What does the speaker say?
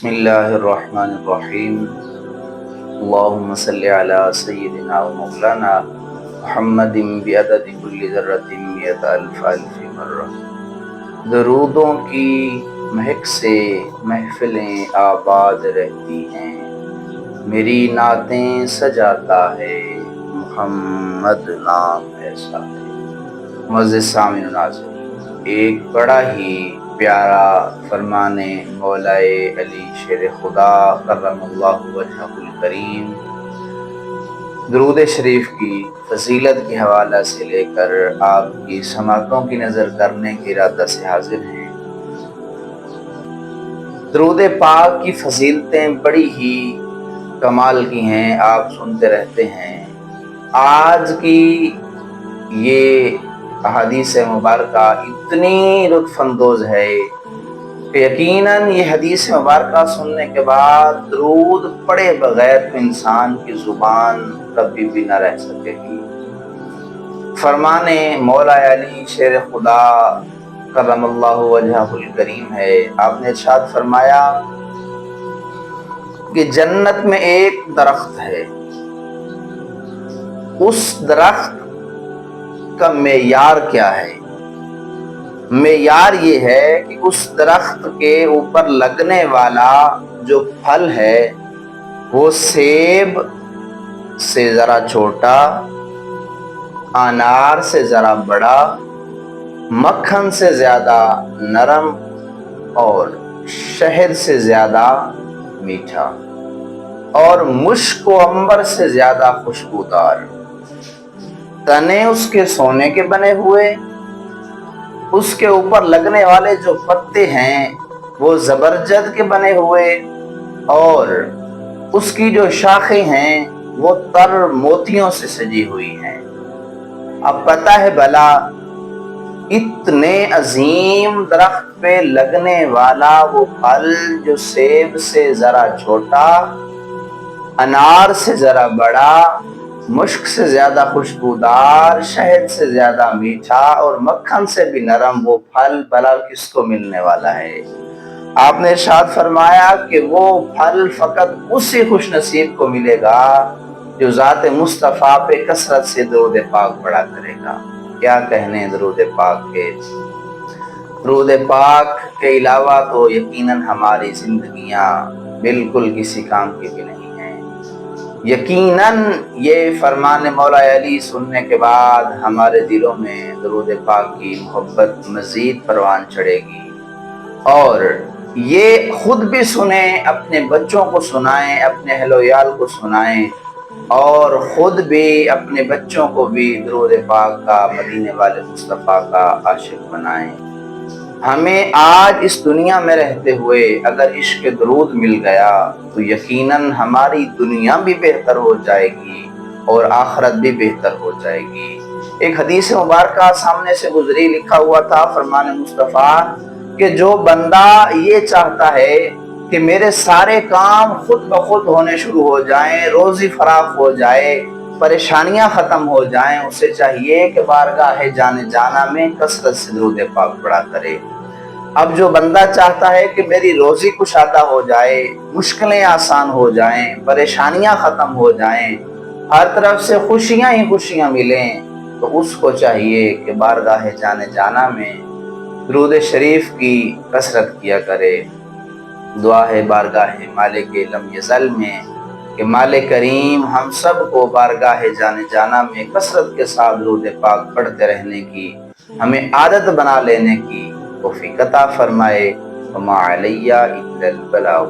بسم اللہ الرحمن الرحیم اللہم صلی علی سیدنا و مولانا محمد بعدد کل ذرۃ مئۃ الف الف مرہ۔ درودوں کی مہک سے محفلیں آباد رہتی ہیں، میری نعتیں سجاتا ہے محمد نام ایسا ہے۔ معزز سامعین و ناظرین، ایک بڑا ہی پیارا فرمان مولائے علی شیر خدا کرم اللہ وجہہ الکریم درود شریف کی فضیلت کے حوالہ سے لے کر آپ کی سماعتوں کی نظر کرنے کے ارادہ سے حاضر ہیں۔ درود پاک کی فضیلتیں بڑی ہی کمال کی ہیں، آپ سنتے رہتے ہیں۔ آج کی یہ حدیث مبارکہ اتنی لطف اندوز ہے کہ یقیناً یہ حدیث مبارکہ سننے کے بعد درود پڑھے بغیر تو انسان کی زبان کبھی بھی نہ رہ سکے گی۔ فرمان مولا علی شیر خدا کرم اللہ وجہہ الکریم ہے، آپ نے ارشاد فرمایا کہ جنت میں ایک درخت ہے، اس درخت کا معیار کیا ہے؟ معیار یہ ہے کہ اس درخت کے اوپر لگنے والا جو پھل ہے وہ سیب سے ذرا چھوٹا، انار سے ذرا بڑا، مکھن سے زیادہ نرم اور شہد سے زیادہ میٹھا اور مشک و عنبر سے زیادہ خوشبودار، تنے اس کے سونے کے بنے ہوئے، اس کے اوپر لگنے والے جو پتے ہیں وہ زبرجد کے بنے ہوئے، اور اس کی جو شاخیں ہیں وہ تر موتیوں سے سجی ہوئی ہیں۔ اب پتہ ہے بھلا اتنے عظیم درخت پہ لگنے والا وہ پھل جو سیب سے ذرا چھوٹا، انار سے ذرا بڑا، مشک سے زیادہ خوشبودار، شہد سے زیادہ میٹھا اور مکھن سے بھی نرم، وہ پھل بھلا کس کو ملنے والا ہے؟ آپ نے ارشاد فرمایا کہ وہ پھل فقط اسی خوش نصیب کو ملے گا جو ذات مصطفیٰ پہ کثرت سے درود پاک پڑھا کرے گا۔ کیا کہنے درود پاک کے؟ درود پاک کے علاوہ تو یقیناً ہماری زندگیاں بالکل کسی کام کی بھی نہیں۔ یقیناً یہ فرمان مولا علی سننے کے بعد ہمارے دلوں میں درود پاک کی محبت مزید پروان چڑھے گی، اور یہ خود بھی سنیں، اپنے بچوں کو سنائیں، اپنے اہل و عیال کو سنائیں، اور خود بھی اپنے بچوں کو بھی درود پاک کا، مدینے والے مصطفیٰ کا عاشق بنائیں۔ ہمیں آج اس دنیا میں رہتے ہوئے اگر عشق درود مل گیا تو یقیناً ہماری دنیا بھی بہتر ہو جائے گی اور آخرت بھی بہتر ہو جائے گی۔ ایک حدیث مبارکہ سامنے سے گزری، لکھا ہوا تھا فرمان مصطفیٰ کہ جو بندہ یہ چاہتا ہے کہ میرے سارے کام خود بخود ہونے شروع ہو جائیں، روزی فراخ ہو جائے، پریشانیاں ختم ہو جائیں، اسے چاہیے کہ بارگاہ جان جانا میں کثرت سے درود پاک پڑھا کرے۔ اب جو بندہ چاہتا ہے کہ میری روزی کشادہ ہو جائے، مشکلیں آسان ہو جائیں، پریشانیاں ختم ہو جائیں، ہر طرف سے خوشیاں ہی خوشیاں ملیں، تو اس کو چاہیے کہ بارگاہ جان جانا میں درود شریف کی کثرت کیا کرے۔ دعا ہے بارگاہ مالک لم یزل میں کہ مالک کریم ہم سب کو بارگاہ جان جانا میں کثرت کے ساتھ درود پاک پڑھتے رہنے کی، ہمیں عادت بنا لینے کی توفیق عطا فرمائے۔ وما علیہ الا البلاغ